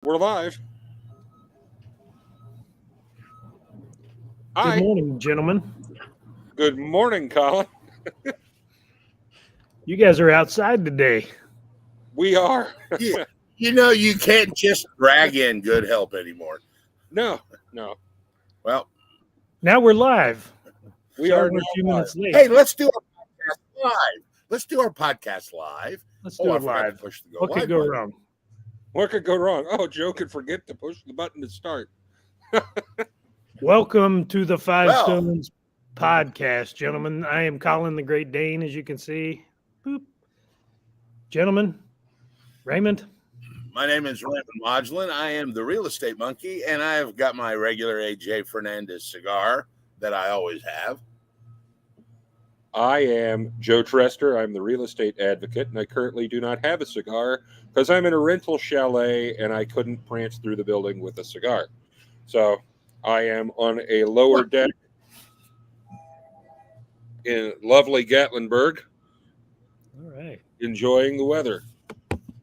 We're live. Good Hi. morning, gentlemen. Good morning, Colin. You guys are outside today. We are. You can't just drag in good help anymore. No. Well, Now we're live. We Sorry are we're now a few live. minutes late. hey, let's do our podcast live. Let's do our podcast live. Let's Oh, do I it forgot to live. push the go What could live go button. wrong? What could go wrong? Oh, Joe could forget to push the button to start. Welcome to the Five Well- Stones podcast, gentlemen. I am Colin the Great Dane, as you can see. Boop. Gentlemen, Raymond. My name is Raymond Modulin. I am the real estate monkey, and I have got my regular AJ Fernandez cigar that I always have. I am Joe Trester. I'm the real estate advocate, and I currently do not have a cigar because I'm in a rental chalet and I couldn't prance through the building with a cigar. So I am on a lower deck in lovely Gatlinburg, All right. enjoying the weather.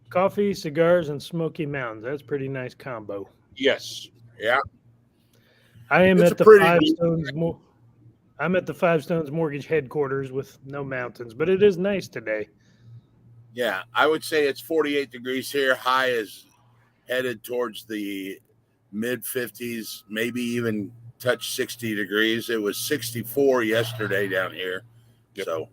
Coffee, cigars, and Smoky Mountains. That's a pretty nice combo. Yes. Yeah. I am It's at a the pretty Five neat- Stones. I'm at the Five Stones Mortgage headquarters with no mountains, but it is nice today. Yeah, I would say it's 48 degrees here. High is headed towards the mid 50s, maybe even touch 60 degrees. It was 64 yesterday down here. Yep. So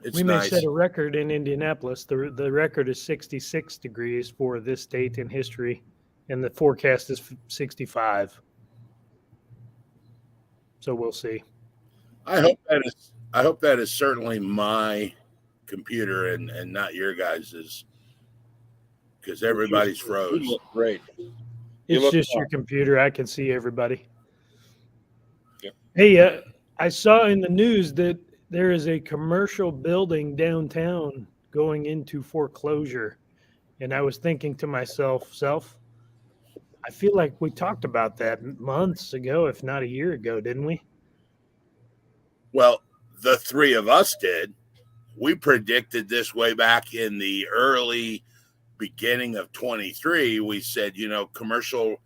it's We may nice. set a record in Indianapolis. The record is 66 degrees for this date in history, and the forecast is 65. So we'll see. I hope that is certainly my computer and not your guys's, because everybody's You froze. look great. You It's look just fine. your computer. I can see everybody. Yep. Hey, I saw in the news that there is a commercial building downtown going into foreclosure, and I was thinking to myself, I feel like we talked about that months ago, if not a year ago, didn't we? Well, the three of us did. We predicted this way back in the early beginning of 23. We said, commercial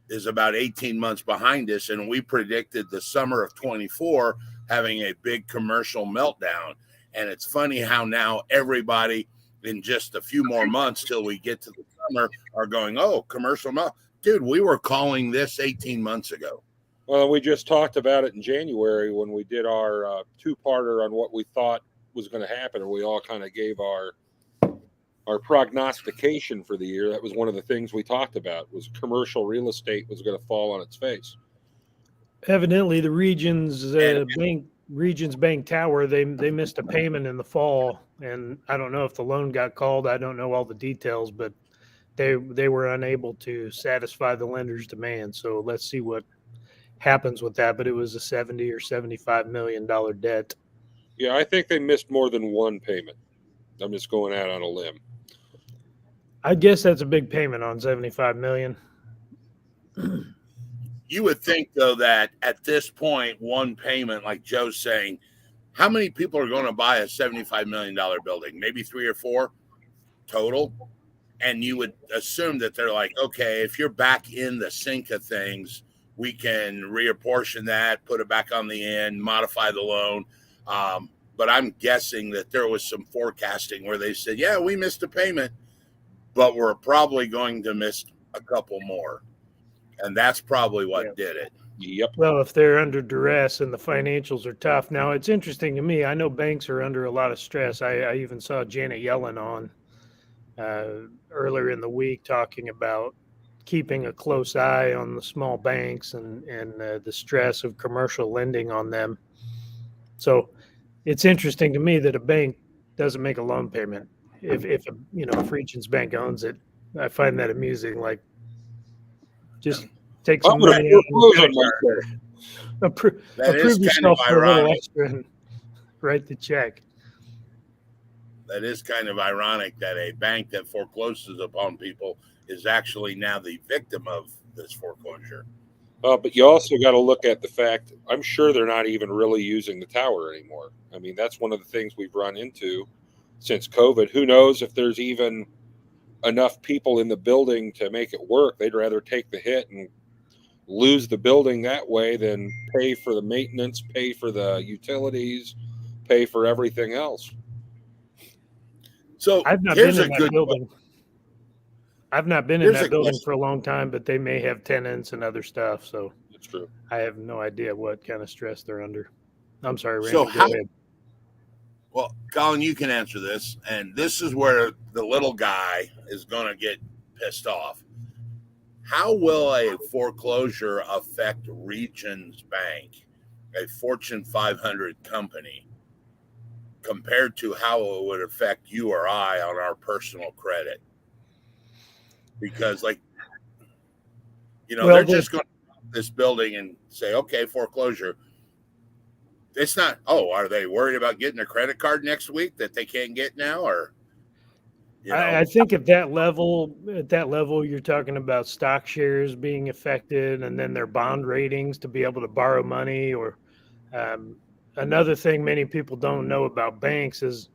is about 18 months behind us, and we predicted the summer of 24 having a big commercial meltdown. And it's funny how now everybody in just a few more months till we get to the summer are going, oh, commercial melt. Dude, we were calling this 18 months ago. Well, we just talked about it in January when we did our two-parter on what we thought was going to happen, and we all kind of gave our prognostication for the year. That was one of the things we talked about, was commercial real estate was going to fall on its face. Evidently, the Regions Bank Tower, they missed a payment in the fall, and I don't know if the loan got called. I don't know all the details, but they were unable to satisfy the lender's demand. So let's see what happens with that. But it was a $70 or $75 million debt. Yeah, I think they missed more than one payment. I'm just going out on a limb. I guess that's a big payment on $75 million. You would think, though, that at this point, one payment, like Joe's saying, how many people are going to buy a $75 million building? Maybe 3 or 4 total. And you would assume that they're like, okay, if you're back in the sink of things, we can reapportion that, put it back on the end, modify the loan. But I'm guessing that there was some forecasting where they said, yeah, we missed a payment, but we're probably going to miss a couple more. And that's probably what did it. Yep. Well, if they're under duress and the financials are tough. Now, it's interesting to me. I know banks are under a lot of stress. I even saw Janet Yellen on earlier in the week talking about keeping a close eye on the small banks and the stress of commercial lending on them. So it's interesting to me that a bank doesn't make a loan payment. If Regions Bank owns it, I find that amusing. Like, just take some I'm going money to out foreclose of on the myself. That approve is kind yourself of for a little ironic. extra and write the check. That is kind of ironic that a bank that forecloses upon people is actually now the victim of this foreclosure. But you also got to look at the fact, I'm sure they're not even really using the tower anymore. I mean, that's one of the things we've run into since COVID. Who knows if there's even enough people in the building to make it work. They'd rather take the hit and lose the building that way than pay for the maintenance, pay for the utilities, pay for everything else. So I've not here's been a in that good building. I've not been in Here's that a building question. for a long time, but they may have tenants and other stuff. So It's true. I have no idea what kind of stress they're under. I'm sorry, So Randy. Go how? ahead. Well, Colin, you can answer this, and this is where the little guy is going to get pissed off. How will a foreclosure affect Regions Bank, a Fortune 500 company, compared to how it would affect you or I on our personal credit? Because, like, Well, they're just going to this building and say, okay, foreclosure. It's not, oh, are they worried about getting a credit card next week that they can't get now? Or, I think at that level, you're talking about stock shares being affected, and then their bond ratings to be able to borrow money. Or another thing many people don't know about banks is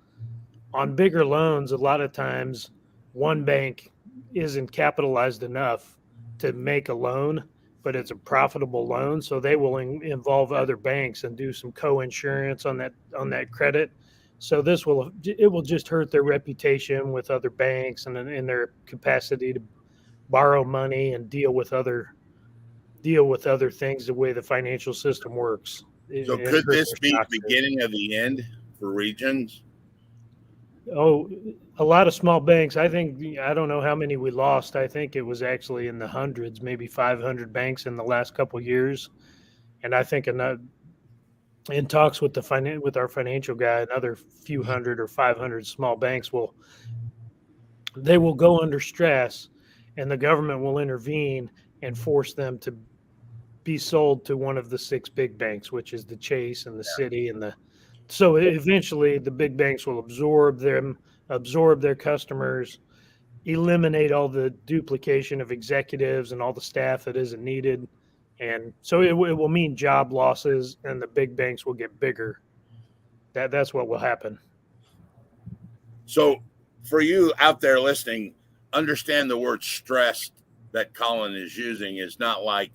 on bigger loans, a lot of times one bank isn't capitalized enough to make a loan, but it's a profitable loan, so they will involve other banks and do some co-insurance on that credit. So it will just hurt their reputation with other banks and in their capacity to borrow money and deal with other things the way the financial system works. so It could hurts this their be stock the shares. beginning of the end for Regions? Oh, a lot of small banks. I think I don't know how many we lost. I think it was actually in the hundreds, maybe 500 banks in the last couple of years. And I think in talks with with our financial guy, another few hundred or 500 small banks will go under stress, and the government will intervene and force them to be sold to one of the six big banks, which is the Chase and the Citi and the. So eventually, the big banks will absorb their customers, eliminate all the duplication of executives and all the staff that isn't needed, and so it will mean job losses, and the big banks will get bigger. That's what will happen. So, for you out there listening, understand the word stress that Colin is using is not like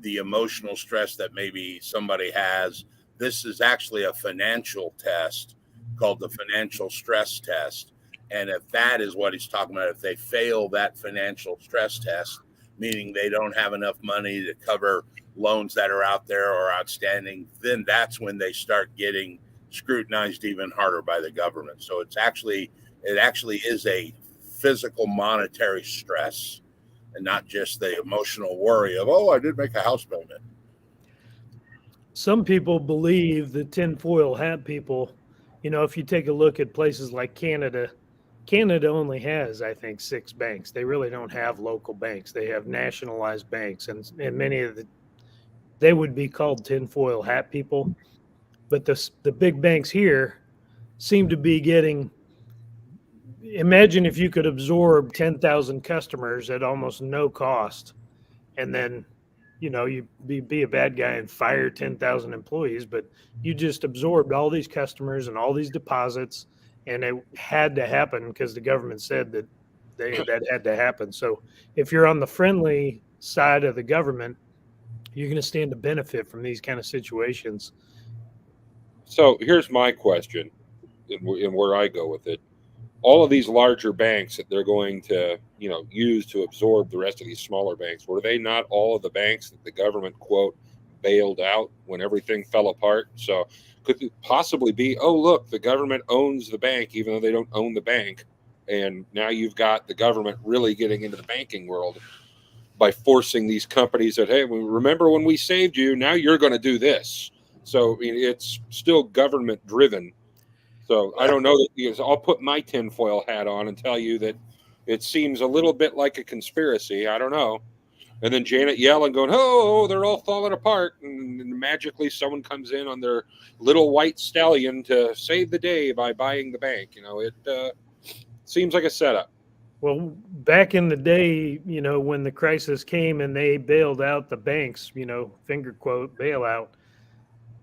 the emotional stress that maybe somebody has. This is actually a financial test called the financial stress test. And if that is what he's talking about, if they fail that financial stress test, meaning they don't have enough money to cover loans that are out there or outstanding, then that's when they start getting scrutinized even harder by the government. So it actually is a physical monetary stress and not just the emotional worry of, oh, I did make a house payment. Some people believe the tinfoil hat people, if you take a look at places like Canada only has, I think, six banks. They really don't have local banks. They have nationalized banks, and many of they would be called tinfoil hat people. But the big banks here seem to be getting. Imagine if you could absorb 10,000 customers at almost no cost, and then you be a bad guy and fire 10,000 employees, but you just absorbed all these customers and all these deposits, and it had to happen because the government said that that had to happen. So if you're on the friendly side of the government, you're going to stand to benefit from these kind of situations. So here's my question, and where I go with it. All of these larger banks that they're going to, use to absorb the rest of these smaller banks, were they not all of the banks that the government, quote, bailed out when everything fell apart? So could it possibly be, oh, look, the government owns the bank, even though they don't own the bank. And now you've got the government really getting into the banking world by forcing these companies that, hey, remember when we saved you, now you're going to do this. So it's still government driven. So I don't know that, because I'll put my tinfoil hat on and tell you that it seems a little bit like a conspiracy. I don't know. And then Janet Yellen going, oh, they're all falling apart. And magically someone comes in on their little white stallion to save the day by buying the bank. It seems like a setup. Well, back in the day, when the crisis came and they bailed out the banks, finger quote bailout,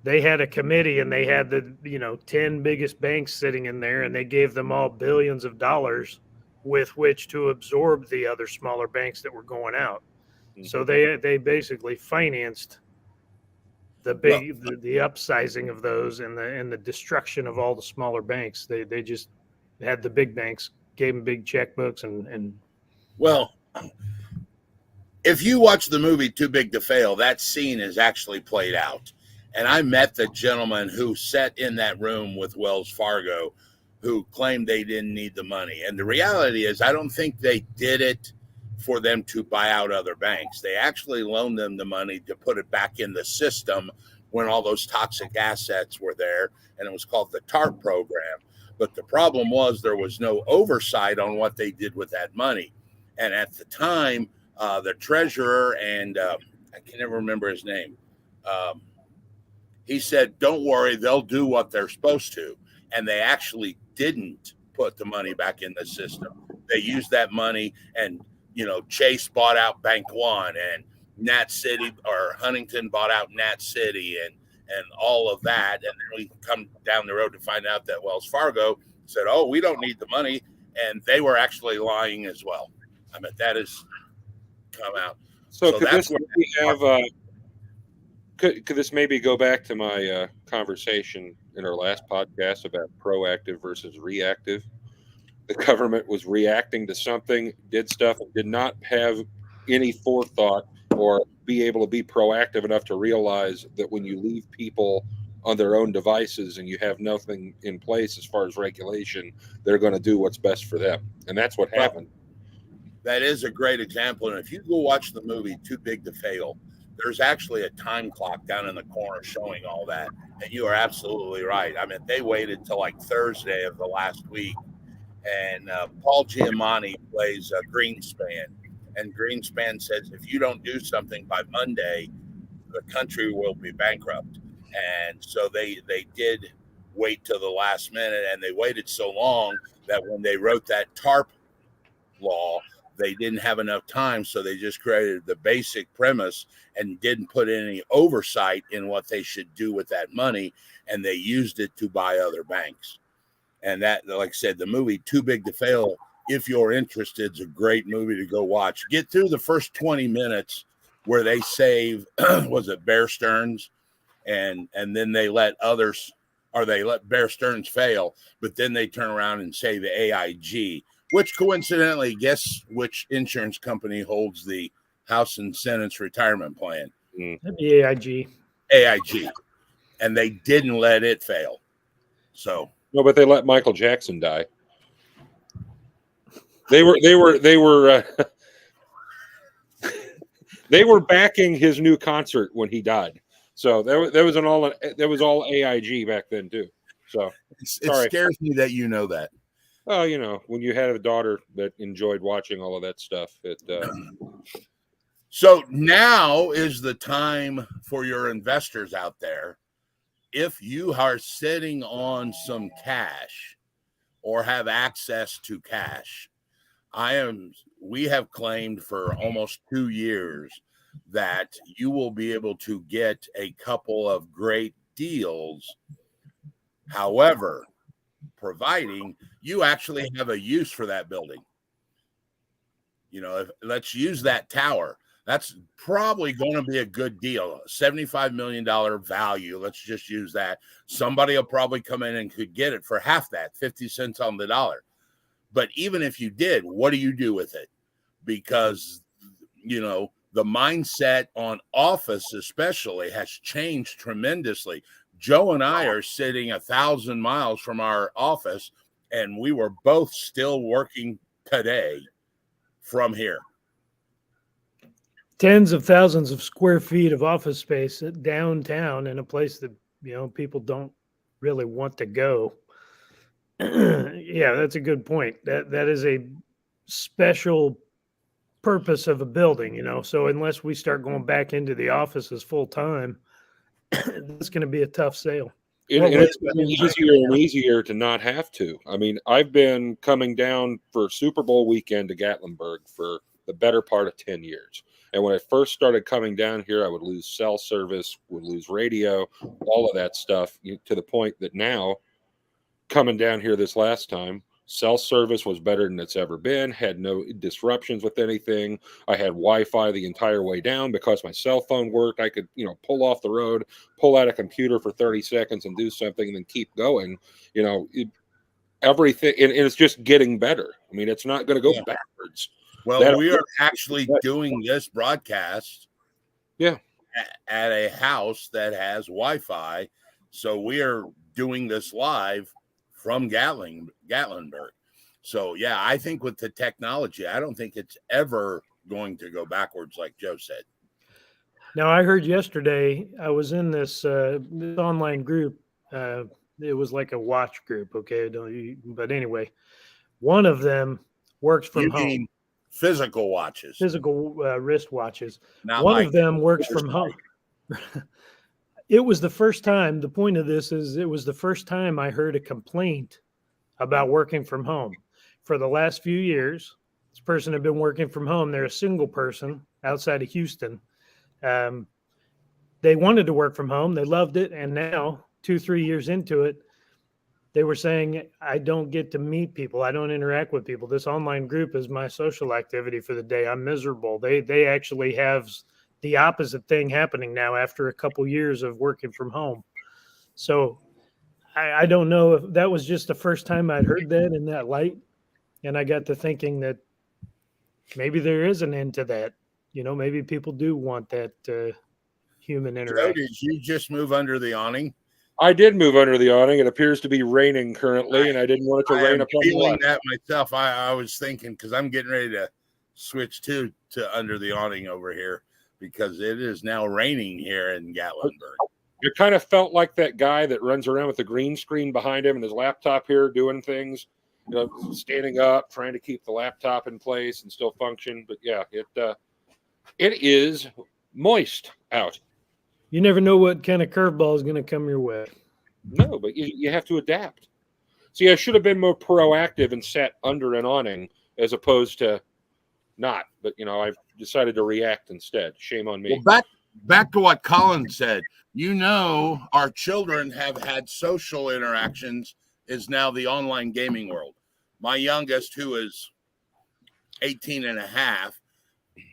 they had a committee and they had the 10 biggest banks sitting in there, and they gave them all billions of dollars with which to absorb the other smaller banks that were going out. Mhm. So they basically financed the the upsizing of those and the destruction of all the smaller banks. They just had the big banks, gave them big checkbooks and Well, if you watch the movie Too Big to Fail, that scene is actually played out. And I met the gentleman who sat in that room with Wells Fargo who claimed they didn't need the money. And the reality is, I don't think they did it for them to buy out other banks. They actually loaned them the money to put it back in the system when all those toxic assets were there. And it was called the TARP program. But the problem was there was no oversight on what they did with that money. And at the time, the treasurer and I can never remember his name. He said, "Don't worry, they'll do what they're supposed to," and they actually didn't put the money back in the system. They used that money, and Chase bought out Bank One, and Nat City or Huntington bought out Nat City, and all of that. And then we come down the road to find out that Wells Fargo said, "Oh, we don't need the money," and they were actually lying as well. I mean, that has come out. So, So could that's this maybe have could this maybe go back to my conversation in our last podcast about proactive versus reactive? The government was reacting to something, did stuff, and did not have any forethought or be able to be proactive enough to realize that when you leave people on their own devices and you have nothing in place as far as regulation, they're going to do what's best for them. And that's what happened. That is a great example. And if you go watch the movie Too Big to Fail, there's actually a time clock down in the corner showing all that. And you are absolutely right. I mean, they waited till like Thursday of the last week. And Paul Giamatti plays Greenspan. And Greenspan says, if you don't do something by Monday, the country will be bankrupt. And so they did wait till the last minute. And they waited so long that when they wrote that TARP law, they didn't have enough time, so they just created the basic premise and didn't put any oversight in what they should do with that money, and they used it to buy other banks. And that, like I said, the movie Too Big to Fail, if you're interested, is a great movie to go watch. Get through the first 20 minutes where they save, was it Bear Stearns? And then they let others, or they let Bear Stearns fail, but then they turn around and save AIG, which coincidentally, guess which insurance company holds the House and Senate's retirement plan? That'd be AIG. AIG. And they didn't let it fail. So No, but they let Michael Jackson die. They were they were backing his new concert when he died. So that was all AIG back then too. So it scares me that you know that. Well, when you had a daughter that enjoyed watching all of that stuff, So now is the time for your investors out there. If you are sitting on some cash or have access to cash, we have claimed for almost 2 years that you will be able to get a couple of great deals. However, providing you actually have a use for that building. Let's use that tower. That's probably going to be a good deal. $75 million value. Let's just use that. Somebody will probably come in and could get it for half that, 50 cents on the dollar. But even if you did, what do you do with it? Because, the mindset on office especially has changed tremendously. Joe and I are sitting 1,000 miles from our office, and we were both still working today from here. Tens of thousands of square feet of office space downtown in a place that, people don't really want to go. Yeah, that's a good point. That is a special purpose of a building, So unless we start going back into the offices full time, it's going to be a tough sale. it's getting easier and easier to not have to. I mean, I've been coming down for Super Bowl weekend to Gatlinburg for the better part of 10 years. And when I first started coming down here, I would lose cell service, would lose radio, all of that stuff, to the point that now, coming down here this last time, Cell service was better than it's ever been, had no disruptions with anything. I had Wi-Fi the entire way down because my cell phone worked. I could, pull off the road, pull out a computer for 30 seconds and do something and then keep going. Everything, and it's just getting better. I mean, it's not going to go backwards. Well, we are actually doing this broadcast at a house that has Wi-Fi. So we are doing this live from Gatlinburg. So, yeah, I think with the technology, I don't think it's ever going to go backwards, like Joe said. Now, I heard yesterday, I was in this online group. It was like a watch group, okay? But anyway, one of them works from home. Physical watches. Physical wrist watches. Not one like of them works from home. It was the first time, the point of this is it was the first time I heard a complaint about working from home. For the last few years, this person had been working from home. They're a single person outside of Houston. They wanted to work from home. They loved it. And now, 2-3 years into it, they were saying, I don't get to meet people. I don't interact with people. This online group is my social activity for the day. I'm miserable. They actually have the opposite thing happening now after a couple years of working from home. So I don't know if that was just the first time I'd heard that in that light. And I got to thinking that maybe there is an end to that. Maybe people do want that human interaction. Joe, did you just move under the awning? I did move under the awning. It appears to be raining currently, and I didn't want it to rain upon me. Feeling that myself. I was thinking, because I'm getting ready to switch to under the awning over here, because it is now raining here in Gatlinburg. It kind of felt like that guy that runs around with the green screen behind him and his laptop here doing things, standing up, trying to keep the laptop in place and still function. But yeah, it is moist out. You never know what kind of curveball is going to come your way. No, but you have to adapt. See, I should have been more proactive and sat under an awning as opposed to not. But, I've decided to react instead. Shame on me. Well, back to what Colin said. Our children have had social interactions is now the online gaming world. My youngest, who is 18 and a half,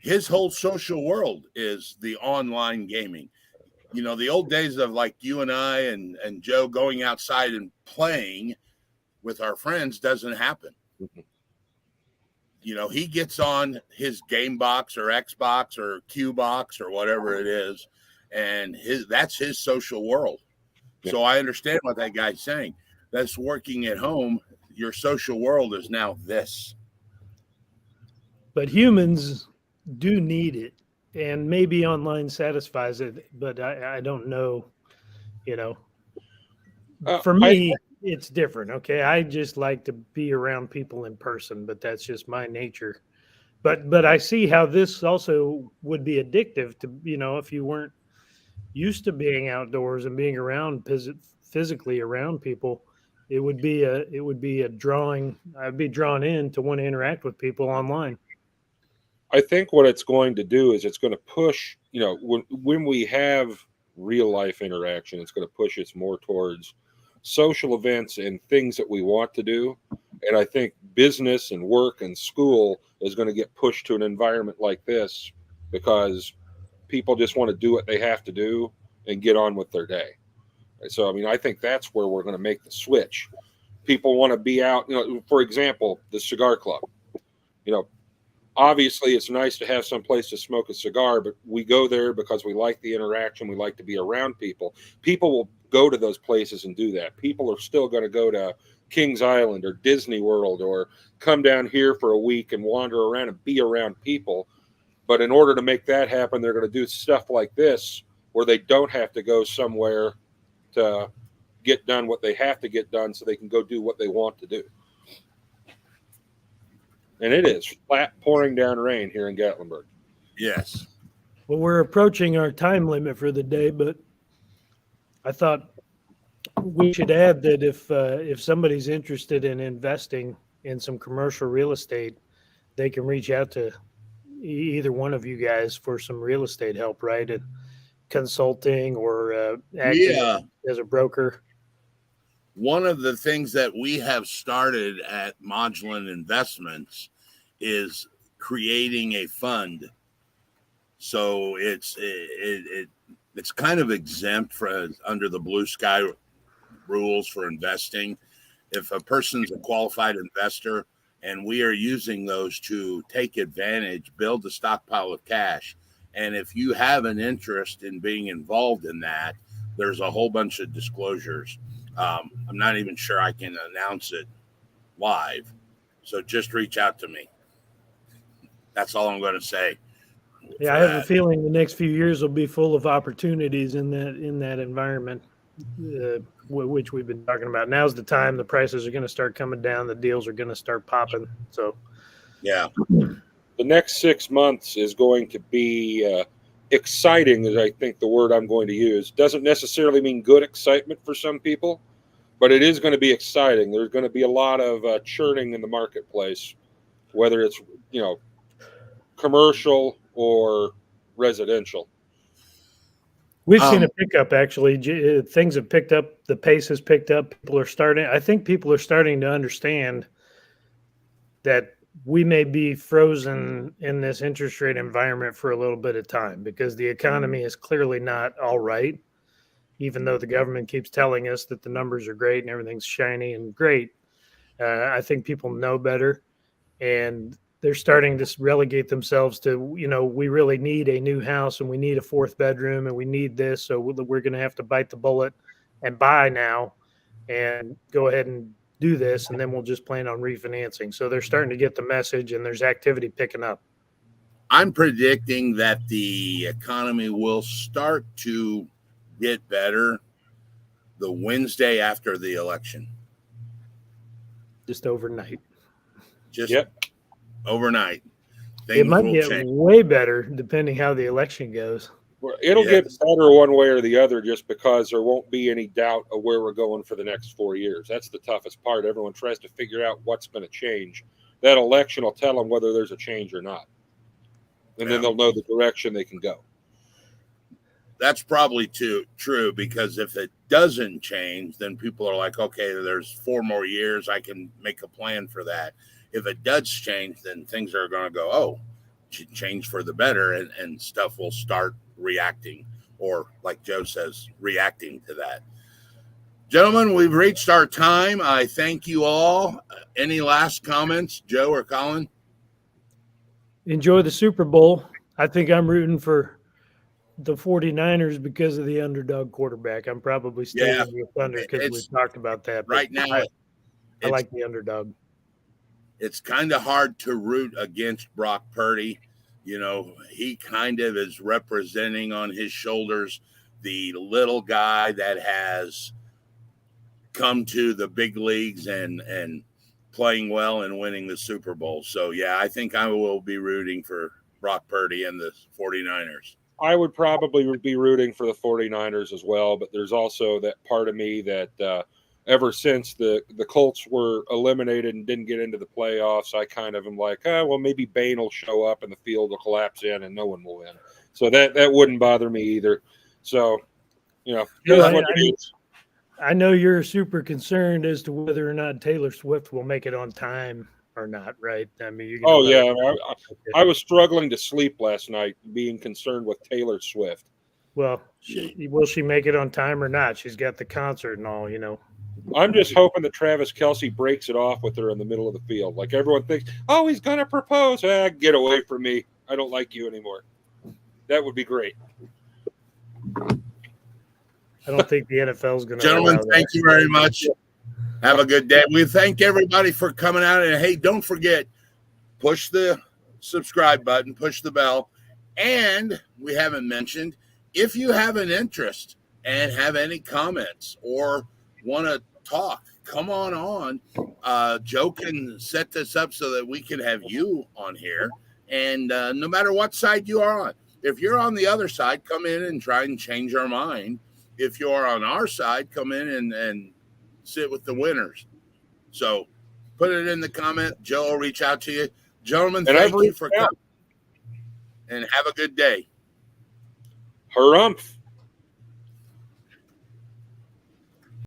his whole social world is the online gaming. The old days of like you and I and Joe going outside and playing with our friends doesn't happen. Mm-hmm. He gets on his game box or Xbox or Q box or whatever it is, and that's his social world. Yeah. So I understand what that guy's saying. That's working at home. Your social world is now this. But humans do need it. And maybe online satisfies it, but I don't know, For me, it's different, okay? I just like to be around people in person, but that's just my nature. But I see how this also would be addictive to, if you weren't used to being outdoors and being around physically around people, it would be a drawing. I'd be drawn in to want to interact with people online. I think what it's going to do is it's going to push, when we have real life interaction, it's going to push us more towards social events and things that we want to do. And I think business and work and school is going to get pushed to an environment like this because people just want to do what they have to do and get on with their day. So, I think that's where we're going to make the switch. People want to be out, for example, the cigar club, obviously, it's nice to have some place to smoke a cigar, but we go there because we like the interaction. We like to be around people. People will go to those places and do that. People are still going to go to Kings Island or Disney World or come down here for a week and wander around and be around people. But in order to make that happen, they're going to do stuff like this where they don't have to go somewhere to get done what they have to get done so they can go do what they want to do. And it is flat pouring down rain here in Gatlinburg. Yes. Well, we're approaching our time limit for the day, but I thought we should add that if somebody's interested in investing in some commercial real estate, they can reach out to either one of you guys for some real estate help, right? And consulting or acting as a broker. one of the things that we have started at Modulin Investments is creating a fund. So it's kind of exempt under the blue sky rules for investing. If a person's a qualified investor and we are using those to take advantage, build a stockpile of cash. And if you have an interest in being involved in that, there's a whole bunch of disclosures. I'm not even sure I can announce it live. So just reach out to me. That's all I'm going to say. Yeah, I have a feeling the next few years will be full of opportunities in that environment, which we've been talking about. Now's the time. The prices are going to start coming down. The deals are going to start popping. So, yeah, the next 6 months is going to be exciting, is I think the word I'm going to use. Doesn't necessarily mean good excitement for some people, but it is going to be exciting. There's going to be a lot of churning in the marketplace, whether it's commercial or residential. We've seen a pickup, actually. Things have picked up. The pace has picked up. I think people are starting to understand that we may be frozen in this interest rate environment for a little bit of time because the economy is clearly not all right, even though the government keeps telling us that the numbers are great and everything's shiny and great. I think people know better, and they're starting to relegate themselves to, we really need a new house and we need a fourth bedroom and we need this. So we're going to have to bite the bullet and buy now and go ahead and do this. And then we'll just plan on refinancing. So they're starting to get the message and there's activity picking up. I'm predicting that the economy will start to get better the Wednesday after the election. Just overnight. Overnight. It might get way better depending how the election goes. It'll get better one way or the other just because there won't be any doubt of where we're going for the next 4 years. That's the toughest part. Everyone tries to figure out what's going to change. That election will tell them whether there's a change or not. And then they'll know the direction they can go. That's probably true, because if it doesn't change, then people are like, okay, there's 4 more years. I can make a plan for that. If it does change, then things are going to go, change for the better, and stuff will start reacting, or like Joe says, reacting to that. Gentlemen, we've reached our time. I thank you all. Any last comments, Joe or Colin? Enjoy the Super Bowl. I think I'm rooting for the 49ers because of the underdog quarterback. I'm probably staying with Thunder because we've talked about that. Right now, I like the underdog. It's kind of hard to root against Brock Purdy. He kind of is representing on his shoulders the little guy that has come to the big leagues and playing well and winning the Super Bowl. So, I think I will be rooting for Brock Purdy and the 49ers. I would probably be rooting for the 49ers as well, but there's also that part of me that ever since the Colts were eliminated and didn't get into the playoffs, I kind of am like, maybe Bane will show up and the field will collapse in and no one will win. So that wouldn't bother me either. So, here's what it is. I know you're super concerned as to whether or not Taylor Swift will make it on time or not, right? I mean, I was struggling to sleep last night being concerned with Taylor Swift. Well, will she make it on time or not? She's got the concert and all, I'm just hoping that Travis Kelce breaks it off with her in the middle of the field. Like everyone thinks, he's going to propose. Get away from me. I don't like you anymore. That would be great. I don't think the NFL is going to. Gentlemen, thank you very much. Have a good day. We thank everybody for coming out. And, hey, don't forget, push the subscribe button, push the bell. And we haven't mentioned, if you have an interest and have any comments or want to talk, come on. Joe can set this up so that we can have you on here. And no matter what side you are on, if you're on the other side, come in and try and change our mind. If you're on our side, come in and sit with the winners. So put it in the comment. Joe will reach out to you. Gentlemen, thank you for coming. And have a good day. Harumph.